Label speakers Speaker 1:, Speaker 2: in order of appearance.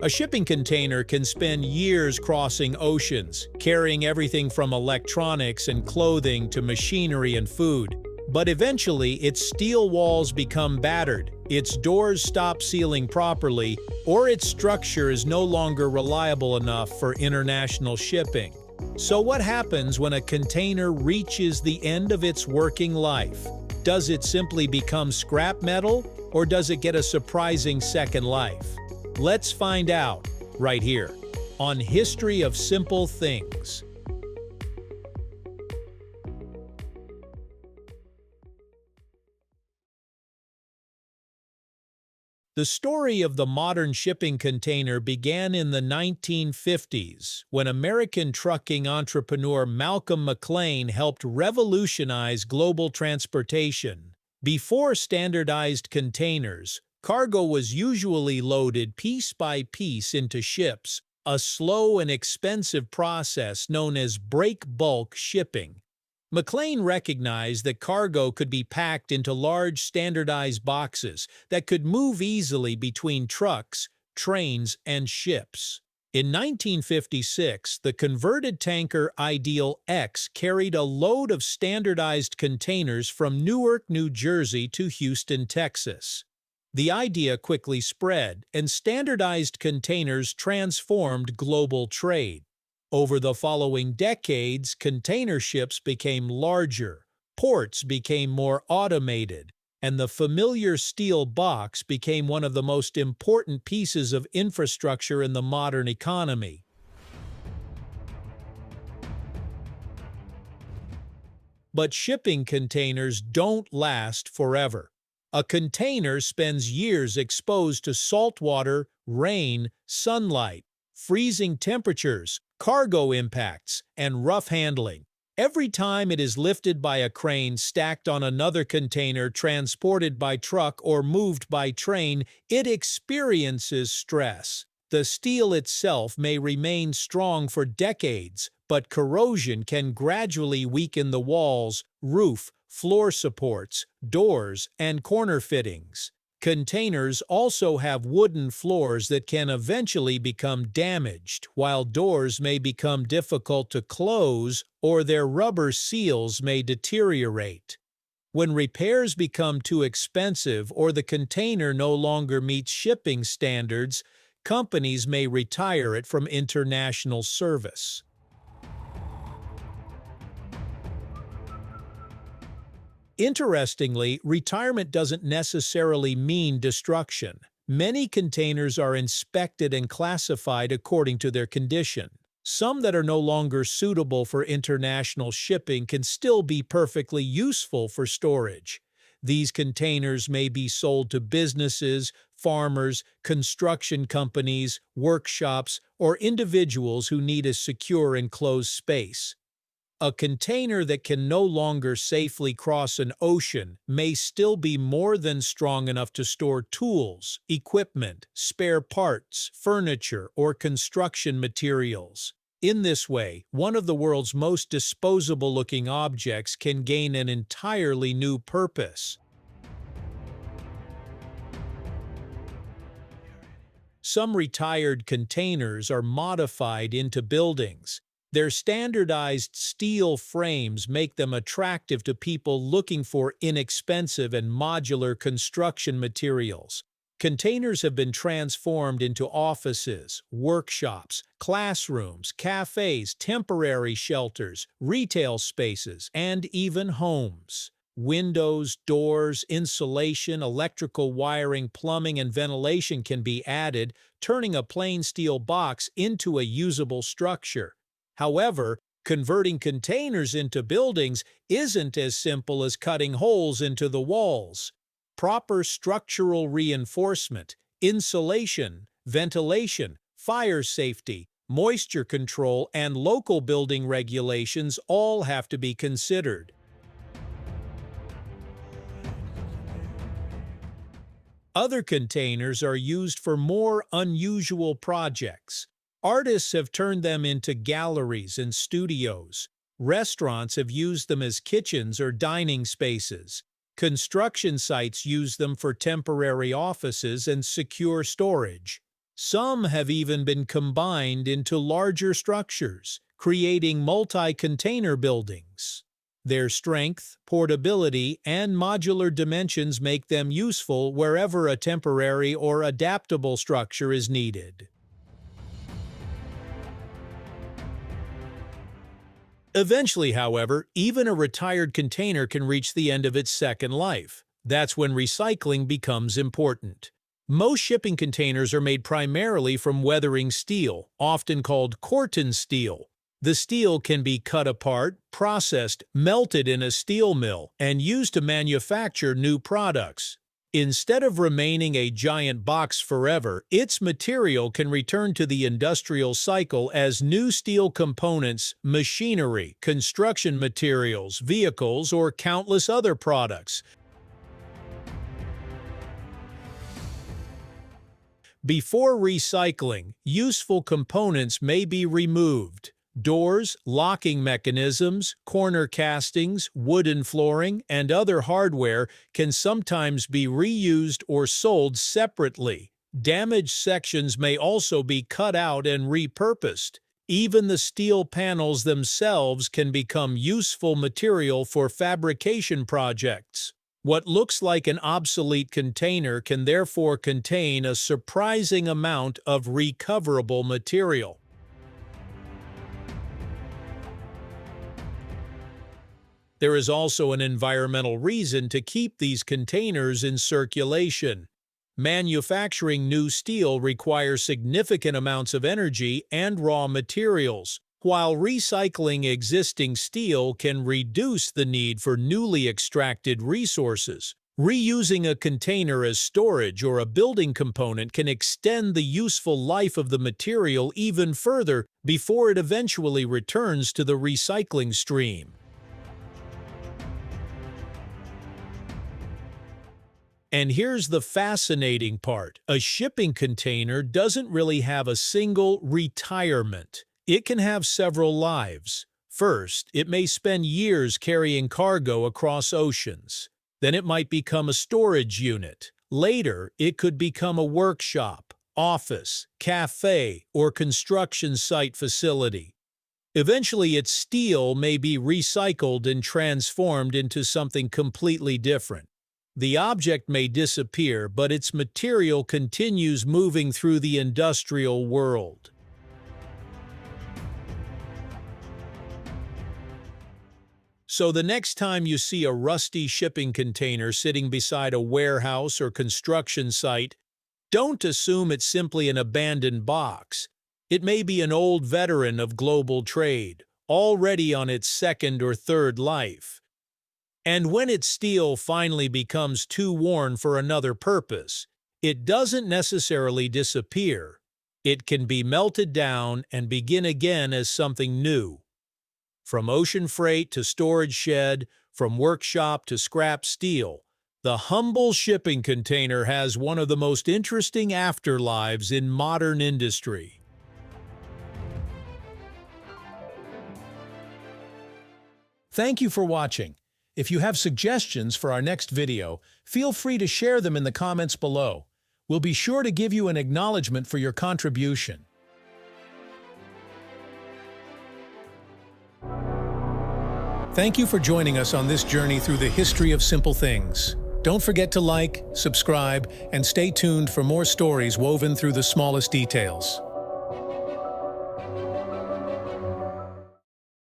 Speaker 1: A shipping container can spend years crossing oceans, carrying everything from electronics and clothing to machinery and food. But eventually, its steel walls become battered, its doors stop sealing properly, or its structure is no longer reliable enough for international shipping. So what happens when a container reaches the end of its working life? Does it simply become scrap metal, or does it get a surprising second life? Let's find out, right here, on History of Simple Things. The story of the modern shipping container began in the 1950s, when American trucking entrepreneur Malcolm McLean helped revolutionize global transportation. Before standardized containers, cargo was usually loaded piece by piece into ships, a slow and expensive process known as break bulk shipping. McLean recognized that cargo could be packed into large standardized boxes that could move easily between trucks, trains, and ships. In 1956, the converted tanker Ideal X carried a load of standardized containers from Newark, New Jersey to Houston, Texas. The idea quickly spread, and standardized containers transformed global trade. Over the following decades, container ships became larger, ports became more automated, and the familiar steel box became one of the most important pieces of infrastructure in the modern economy. But shipping containers don't last forever. A container spends years exposed to salt water, rain, sunlight, freezing temperatures, cargo impacts, and rough handling. Every time it is lifted by a crane, stacked on another container, transported by truck, or moved by train, it experiences stress. The steel itself may remain strong for decades, but corrosion can gradually weaken the walls, roof, floor supports, doors, and corner fittings. Containers also have wooden floors that can eventually become damaged, while doors may become difficult to close or their rubber seals may deteriorate. When repairs become too expensive or the container no longer meets shipping standards, companies may retire it from international service. Interestingly, retirement doesn't necessarily mean destruction. Many containers are inspected and classified according to their condition. Some that are no longer suitable for international shipping can still be perfectly useful for storage. These containers may be sold to businesses, farmers, construction companies, workshops, or individuals who need a secure enclosed space. A container that can no longer safely cross an ocean may still be more than strong enough to store tools, equipment, spare parts, furniture, or construction materials. In this way, one of the world's most disposable-looking objects can gain an entirely new purpose. Some retired containers are modified into buildings. Their standardized steel frames make them attractive to people looking for inexpensive and modular construction materials. Containers have been transformed into offices, workshops, classrooms, cafes, temporary shelters, retail spaces, and even homes. Windows, doors, insulation, electrical wiring, plumbing, and ventilation can be added, turning a plain steel box into a usable structure. However, converting containers into buildings isn't as simple as cutting holes into the walls. Proper structural reinforcement, insulation, ventilation, fire safety, moisture control, and local building regulations all have to be considered. Other containers are used for more unusual projects. Artists have turned them into galleries and studios. Restaurants have used them as kitchens or dining spaces. Construction sites use them for temporary offices and secure storage. Some have even been combined into larger structures, creating multi-container buildings. Their strength, portability, and modular dimensions make them useful wherever a temporary or adaptable structure is needed. Eventually, however, even a retired container can reach the end of its second life. That's when recycling becomes important. Most shipping containers are made primarily from weathering steel, often called Corten steel. The steel can be cut apart, processed, melted in a steel mill, and used to manufacture new products. Instead of remaining a giant box forever, its material can return to the industrial cycle as new steel components, machinery, construction materials, vehicles, or countless other products. Before recycling, useful components may be removed. Doors, locking mechanisms, corner castings, wooden flooring, and other hardware can sometimes be reused or sold separately. Damaged sections may also be cut out and repurposed. Even the steel panels themselves can become useful material for fabrication projects. What looks like an obsolete container can therefore contain a surprising amount of recoverable material. There is also an environmental reason to keep these containers in circulation. Manufacturing new steel requires significant amounts of energy and raw materials, while recycling existing steel can reduce the need for newly extracted resources. Reusing a container as storage or a building component can extend the useful life of the material even further before it eventually returns to the recycling stream. And here's the fascinating part. A shipping container doesn't really have a single retirement. It can have several lives. First, it may spend years carrying cargo across oceans. Then it might become a storage unit. Later, it could become a workshop, office, cafe, or construction site facility. Eventually, its steel may be recycled and transformed into something completely different. The object may disappear, but its material continues moving through the industrial world. So the next time you see a rusty shipping container sitting beside a warehouse or construction site, don't assume it's simply an abandoned box. It may be an old veteran of global trade, already on its second or third life. And when its steel finally becomes too worn for another purpose, it doesn't necessarily disappear. It can be melted down and begin again as something new. From ocean freight to storage shed, from workshop to scrap steel, the humble shipping container has one of the most interesting afterlives in modern industry. Thank you for watching. If you have suggestions for our next video, feel free to share them in the comments below. We'll be sure to give you an acknowledgement for your contribution. Thank you for joining us on this journey through the history of simple things. Don't forget to like, subscribe, and stay tuned for more stories woven through the smallest details.